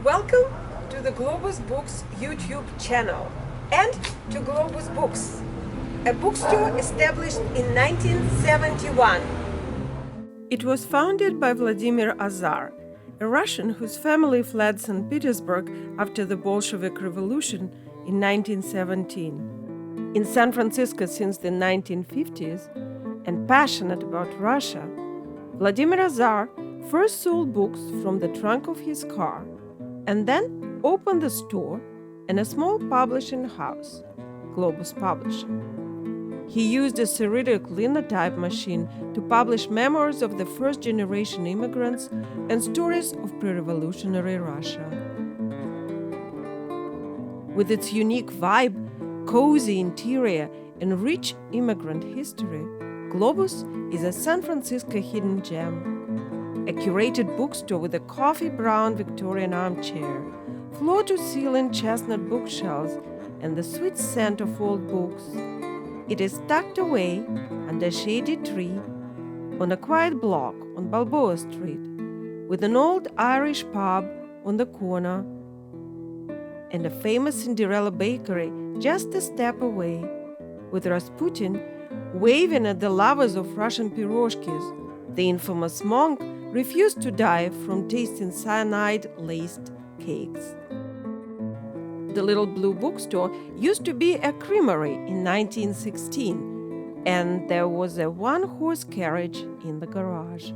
Welcome to the Globus Books YouTube channel and to Globus Books, a bookstore established in 1971. It was founded by Vladimir Azar, a Russian whose family fled St. Petersburg after the Bolshevik Revolution in 1917. In San Francisco since the 1950s and passionate about Russia, Vladimir Azar first sold books from the trunk of his car and then opened a store and a small publishing house, Globus Publishing. He used a Cyrillic linotype machine to publish memoirs of the first-generation immigrants and stories of pre-revolutionary Russia. With its unique vibe, cozy interior, and rich immigrant history, Globus is a San Francisco hidden gem. A curated bookstore with a coffee brown Victorian armchair, floor-to-ceiling chestnut bookshelves, and the sweet scent of old books. It is tucked away under a shady tree on a quiet block on Balboa Street, with an old Irish pub on the corner and a famous Cinderella bakery just a step away, with Rasputin waving at the lovers of Russian piroshkis. The infamous monk refused to die from tasting cyanide-laced cakes. The Little Blue Bookstore used to be a creamery in 1916, and there was a one-horse carriage in the garage.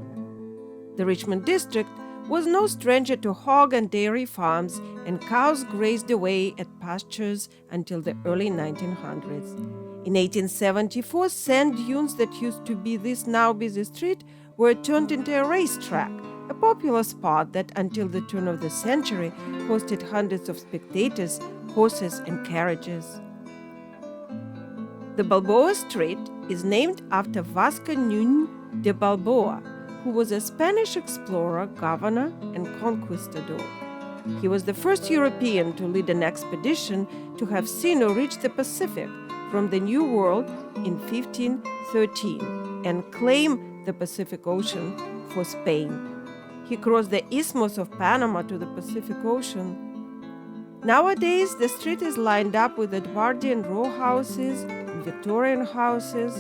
The Richmond District was no stranger to hog and dairy farms, and cows grazed away at pastures until the early 1900s. In 1874, sand dunes that used to be this now busy street were turned into a racetrack, a popular spot that until the turn of the century hosted hundreds of spectators, horses, and carriages. The Balboa Street is named after Vasco Nuño de Balboa, who was a Spanish explorer, governor, and conquistador. He was the first European to lead an expedition to have seen or reached the Pacific from the New World in 1513 and claim the Pacific Ocean for Spain. He crossed the Isthmus of Panama to the Pacific Ocean. Nowadays, the street is lined up with Edwardian row houses and Victorian houses.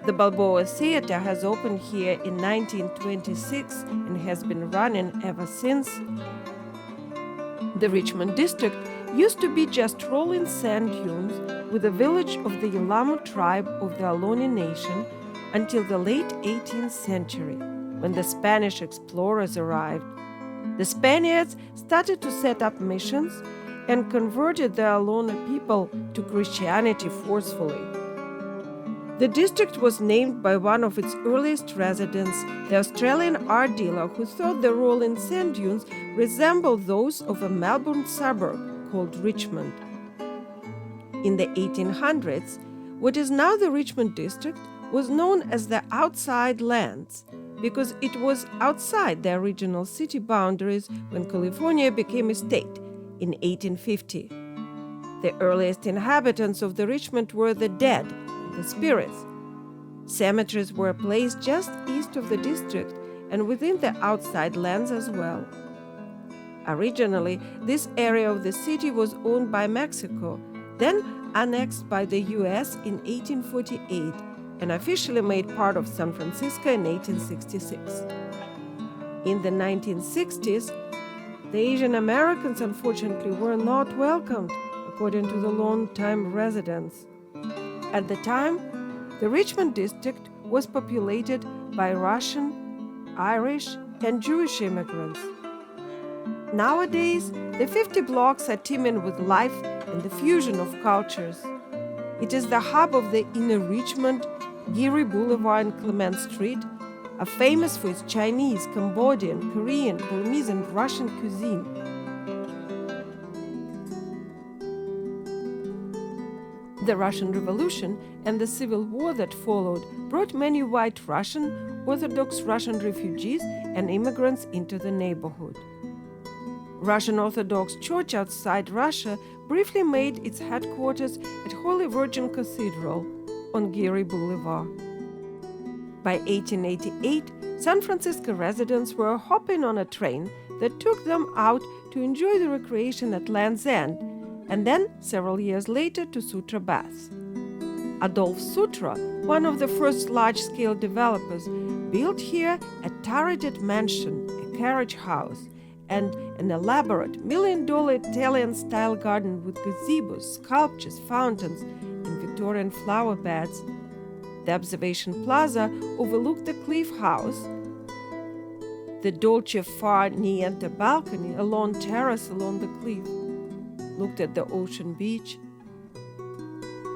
The Balboa Theatre has opened here in 1926 and has been running ever since. The Richmond District used to be just rolling sand dunes with a village of the Yelamu tribe of the Ohlone Nation until the late 18th century, when the Spanish explorers arrived. The Spaniards started to set up missions and converted the Ohlone people to Christianity forcefully. The district was named by one of its earliest residents, the Australian art dealer who thought the rolling sand dunes resembled those of a Melbourne suburb called Richmond. In the 1800s, what is now the Richmond District was known as the Outside Lands because it was outside the original city boundaries when California became a state in 1850. The earliest inhabitants of the Richmond were the dead, the spirits. Cemeteries were placed just east of the district and within the outside lands as well. Originally, this area of the city was owned by Mexico, then annexed by the U.S. in 1848 and officially made part of San Francisco in 1866. In the 1960s, the Asian Americans unfortunately were not welcomed, according to the long-time residents. At the time, the Richmond District was populated by Russian, Irish, and Jewish immigrants. Nowadays, the 50 blocks are teeming with life and the fusion of cultures. It is the hub of the inner Richmond, Geary Boulevard and Clement Street, are famous for its Chinese, Cambodian, Korean, Burmese, and Russian cuisine. The Russian Revolution and the Civil War that followed brought many white Russian, Orthodox Russian refugees and immigrants into the neighborhood. Russian Orthodox Church outside Russia briefly made its headquarters at Holy Virgin Cathedral on Geary Boulevard. By 1888, San Francisco residents were hopping on a train that took them out to enjoy the recreation at Land's End, and then, several years later, to Sutra Baths. Adolph Sutra, one of the first large-scale developers, built here a turreted mansion, a carriage house, and an elaborate $1 million Italian-style garden with gazebos, sculptures, fountains, and Victorian flower beds. The observation plaza overlooked the Cliff House, the Dolce Far Niente balcony, a long terrace along the cliff, looked at the ocean beach.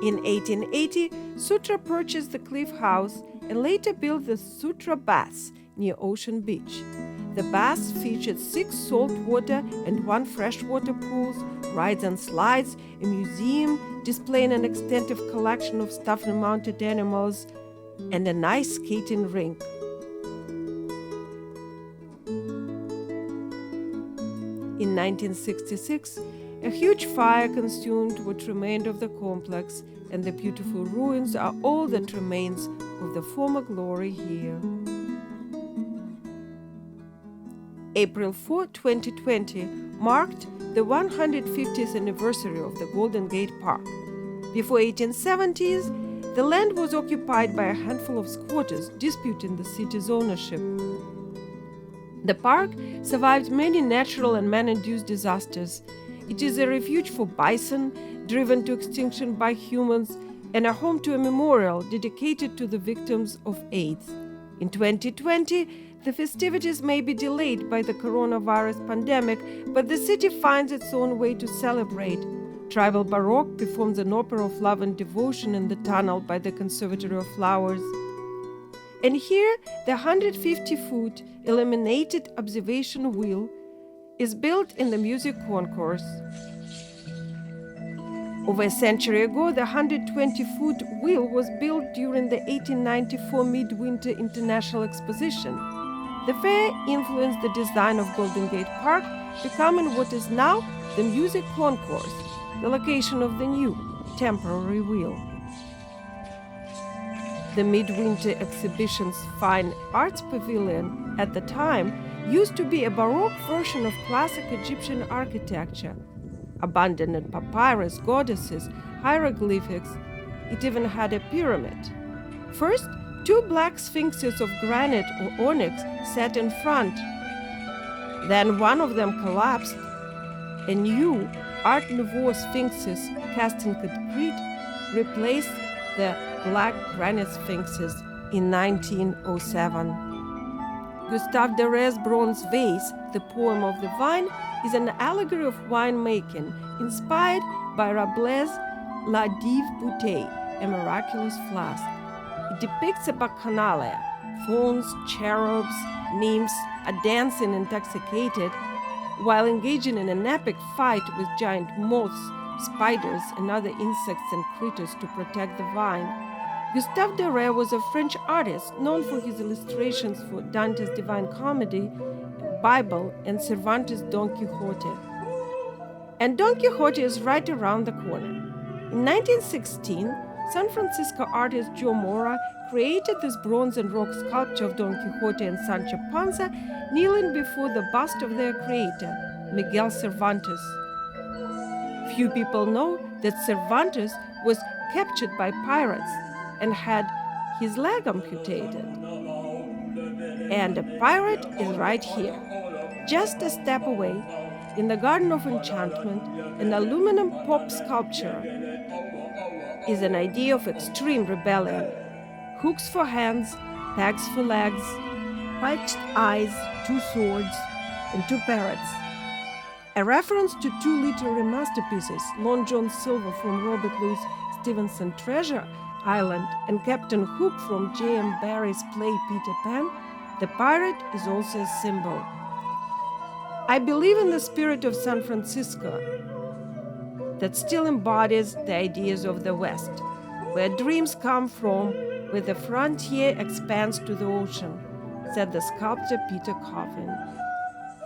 In 1880, Sutra purchased the Cliff House and later built the Sutra Baths near Ocean Beach. The baths featured 6 saltwater and 1 freshwater pools, rides and slides, a museum displaying an extensive collection of stuffed and mounted animals, and a nice skating rink. In 1966, a huge fire consumed what remained of the complex, and the beautiful ruins are all that remains of the former glory here. April 4, 2020 marked the 150th anniversary of the Golden Gate Park. Before 1870s, the land was occupied by a handful of squatters disputing the city's ownership. The park survived many natural and man-induced disasters. It is a refuge for bison driven to extinction by humans and a home to a memorial dedicated to the victims of AIDS. In 2020, the festivities may be delayed by the coronavirus pandemic, but the city finds its own way to celebrate. Tribal Baroque performs an opera of love and devotion in the tunnel by the Conservatory of Flowers. And here, the 150-foot illuminated observation wheel is built in the music concourse. Over a century ago, the 120-foot wheel was built during the 1894 Midwinter International Exposition. The fair influenced the design of Golden Gate Park, becoming what is now the music concourse, the location of the new temporary wheel. The Midwinter Exhibition's Fine Arts Pavilion at the time used to be a Baroque version of classic Egyptian architecture. Abandoned papyrus, goddesses, hieroglyphics. It even had a pyramid. First, 2 black sphinxes of granite or onyx sat in front. Then one of them collapsed. A new Art Nouveau sphinxes cast in concrete replaced the black granite sphinxes in 1907. Gustave Dere's bronze vase, The Poem of the Vine, is an allegory of winemaking inspired by Rabelais' La Dive Bouteille, a miraculous flask. It depicts a bacchanalia. Fauns, cherubs, nymphs are dancing intoxicated while engaging in an epic fight with giant moths, spiders, and other insects and critters to protect the vine. Gustave Dere was a French artist known for his illustrations for Dante's Divine Comedy, Bible, and Cervantes' Don Quixote. And Don Quixote is right around the corner. In 1916, San Francisco artist Joe Mora created this bronze and rock sculpture of Don Quixote and Sancho Panza kneeling before the bust of their creator, Miguel Cervantes. Few people know that Cervantes was captured by pirates and had his leg amputated. And a pirate is right here. Just a step away, in the Garden of Enchantment, an aluminum pop sculpture is an idea of extreme rebellion. Hooks for hands, pegs for legs, patched eyes, 2 swords, and 2 parrots. A reference to 2 literary masterpieces, Long John Silver from Robert Louis Stevenson Treasure Island and Captain Hook from J.M. Barrie's play Peter Pan, the pirate is also a symbol. I believe in the spirit of San Francisco that still embodies the ideas of the West, where dreams come from, where the frontier expands to the ocean, said the sculptor Peter Coffin.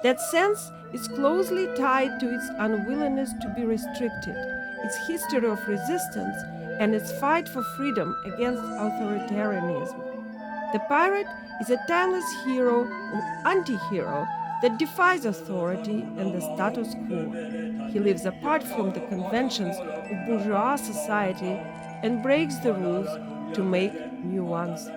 That sense is closely tied to its unwillingness to be restricted, its history of resistance, and its fight for freedom against authoritarianism. The pirate is a timeless hero or anti-hero that defies authority and the status quo. He lives apart from the conventions of bourgeois society and breaks the rules to make new ones.